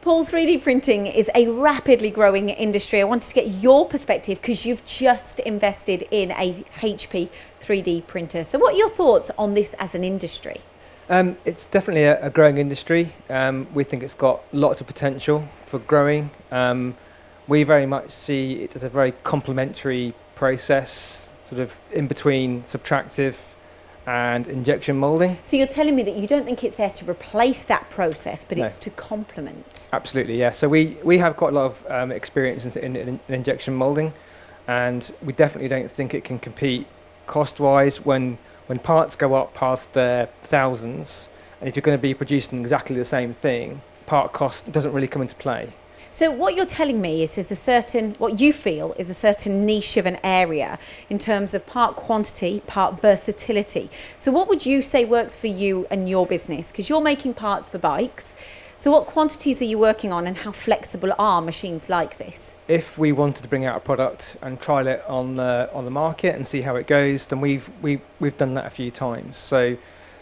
Paul, 3D printing is a rapidly growing industry. I wanted to get your perspective because you've just invested in a HP 3D printer. So what are your thoughts on this as an industry? It's definitely a growing industry. We think it's got lots of potential for growing. We very much see it as a very complementary process, sort of in between subtractive and injection moulding. So you're telling me that you don't think it's there to replace that process, but No. it's to complement? Absolutely, yeah. So we have quite a lot of experience in injection moulding, and we definitely don't think it can compete cost-wise when parts go up past their thousands, and if you're going to be producing exactly the same thing, part cost doesn't really come into play. So what you're telling me is what you feel is a certain niche of an area in terms of part quantity, part versatility. So what would you say works for you and your business? Because you're making parts for bikes. So what quantities are you working on and how flexible are machines like this? If we wanted to bring out a product and trial it on the market and see how it goes, then we've done that a few times. So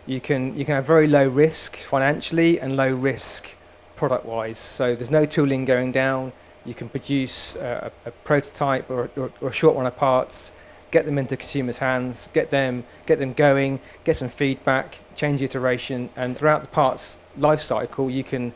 you can have very low risk financially and low risk product-wise. So there's no tooling going down. You can produce a prototype or a short run of parts, get them into consumers' hands, get them going, get some feedback, change the iteration, and throughout the parts life cycle you can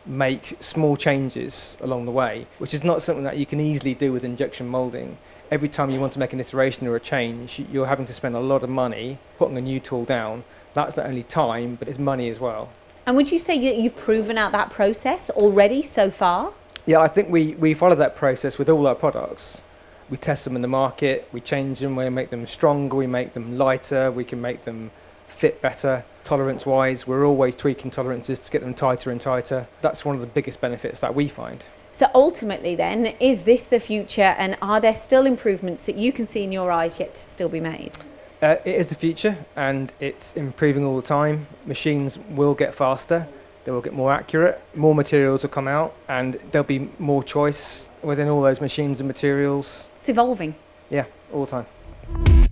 make small changes along the way, which is not something that you can easily do with injection moulding. Every time you want to make an iteration or a change, you're having to spend a lot of money putting a new tool down. That's not only time, but it's money as well. And would you say that you've proven out that process already so far? Yeah, I think we follow that process with all our products. We test them in the market, we change them, we make them stronger, we make them lighter, we can make them fit better. Tolerance-wise, we're always tweaking tolerances to get them tighter and tighter. That's one of the biggest benefits that we find. So ultimately then, is this the future, and are there still improvements that you can see in your eyes yet to still be made? It is the future, and it's improving all the time. Machines will get faster, they will get more accurate, more materials will come out, and there'll be more choice within all those machines and materials. It's evolving. Yeah, all the time.